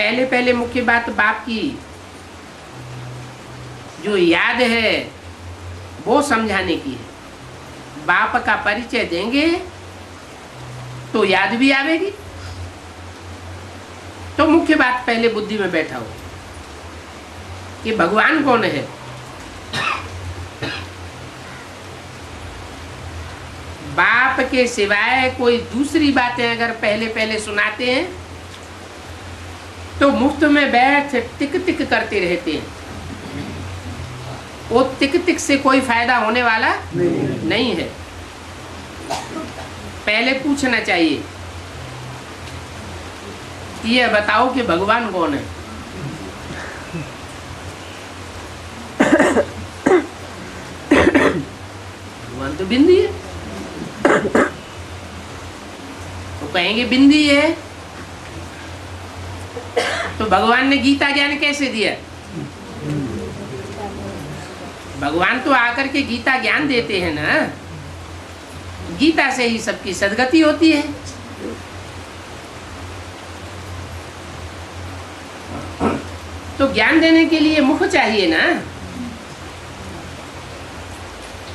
पहले पहले मुख्य बात बाप की जो याद है वो समझाने की है। बाप का परिचय देंगे तो याद भी आवेगी। तो मुख्य बात पहले बुद्धि में बैठा हो कि भगवान कौन है। बाप के सिवाय कोई दूसरी बातें अगर पहले पहले सुनाते हैं तो मुफ्त में बैठ टिक टिक करते रहते हैं। वो टिक टिक से कोई फायदा होने वाला नहीं है। पहले पूछना चाहिए कि ये बताओ कि भगवान कौन है। भगवान तो बिंदी है। तो कहेंगे बिंदी है तो भगवान ने गीता ज्ञान कैसे दिया। भगवान तो आकर के गीता ज्ञान देते हैं ना। गीता से ही सबकी सद्गति होती है। तो ज्ञान देने के लिए मुख चाहिए ना।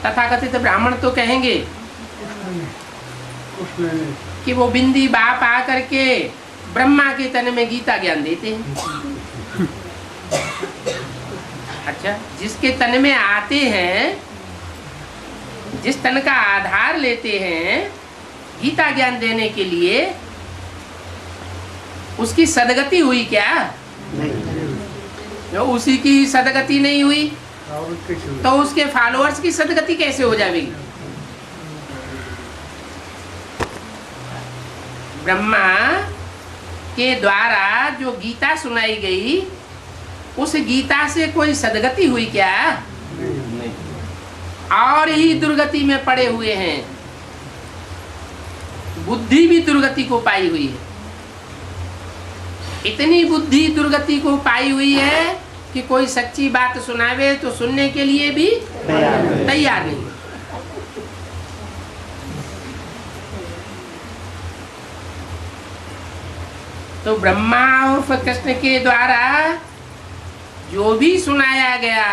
तथाकथित ब्राह्मण तो कहेंगे कि वो बिंदी बाप आकर के ब्रह्मा के तन में गीता ज्ञान देते हैं। अच्छा, जिसके तन में आते हैं, जिस तन का आधार लेते हैं गीता ज्ञान देने के लिए, उसकी सदगति हुई क्या? नहीं। उसी की सदगति नहीं हुई तो उसके फॉलोअर्स की सदगति कैसे हो जाएगी? ब्रह्मा के द्वारा जो गीता सुनाई गई उस गीता से कोई सदगति हुई क्या? नहीं। और ही दुर्गति में पड़े हुए हैं। बुद्धि भी दुर्गति को पाई हुई है। इतनी बुद्धि दुर्गति को पाई हुई है कि कोई सच्ची बात सुनावे तो सुनने के लिए भी तैयार नहीं। तो ब्रह्मा उर्फ कृष्ण के द्वारा जो भी सुनाया गया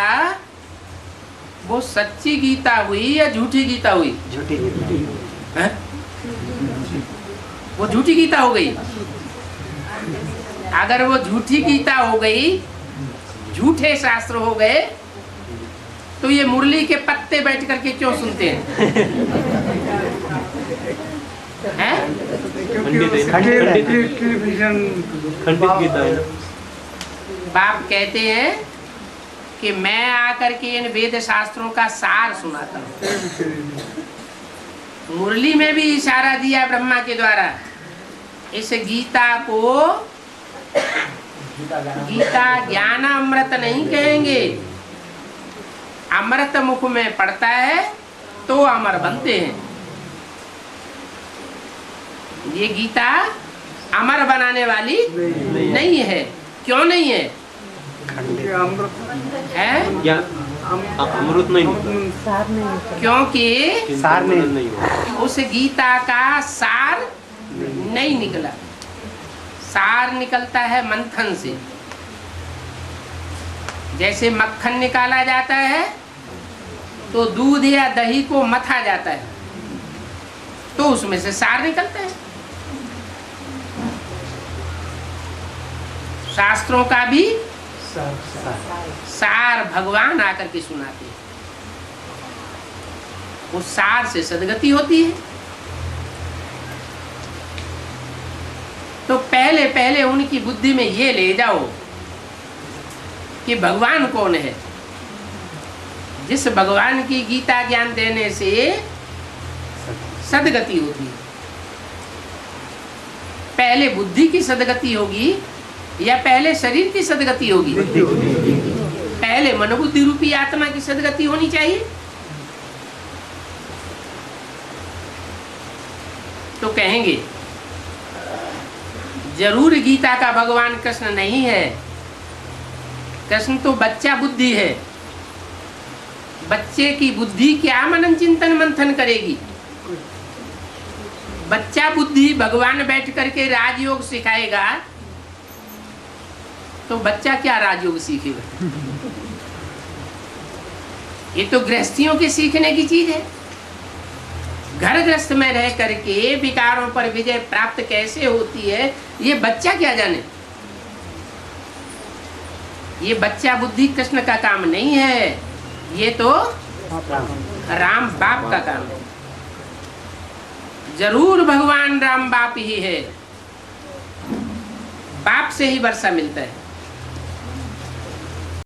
वो सच्ची गीता हुई या झूठी गीता हुई? झूठी। वो झूठी गीता हो गई। अगर वो झूठी गीता हो गई, झूठे शास्त्र हो गए, तो ये मुरली के पत्ते बैठ करके क्यों सुनते हैं? बाप कहते हैं कि मैं आकर के इन वेद शास्त्रों का सार सुनाता हूँ। मुरली में भी इशारा दिया ब्रह्मा के द्वारा। इस गीता को गीता ज्ञान अमृत नहीं कहेंगे। अमृत मुख में पड़ता है तो अमर बनते हैं। ये गीता अमर बनाने वाली नहीं है। क्यों नहीं है? अमृत नहीं, क्योंकि सार नहीं, उस गीता का सार नहीं निकला। सार निकलता है मंथन से। जैसे मक्खन निकाला जाता है तो दूध या दही को मथा जाता है तो उसमें से सार निकलता है। शास्त्रों का भी सार भगवान आकर के सुनाते हैं। उस सार से सद्गति होती है। तो पहले पहले उनकी बुद्धि में ये ले जाओ कि भगवान कौन है। जिस भगवान की गीता ज्ञान देने से सद्गति होती है। पहले बुद्धि की सद्गति होगी या पहले शरीर की सद्गति होगी? पहले मनोबुद्धि रूपी आत्मा की सद्गति होनी चाहिए। तो कहेंगे जरूर गीता का भगवान कृष्ण नहीं है। कृष्ण तो बच्चा बुद्धि है। बच्चे की बुद्धि क्या मनन चिंतन मंथन करेगी? बच्चा बुद्धि भगवान बैठ करके राजयोग सिखाएगा तो बच्चा क्या राजयोग सीखेगा? ये तो गृहस्थियों के सीखने की चीज है। घर गृहस्थ में रह करके विकारों पर विजय प्राप्त कैसे होती है ये बच्चा क्या जाने। ये बच्चा बुद्धि कृष्ण का काम नहीं है, ये तो राम बाप का काम है। जरूर भगवान राम बाप ही है, बाप से ही वर्षा मिलता है।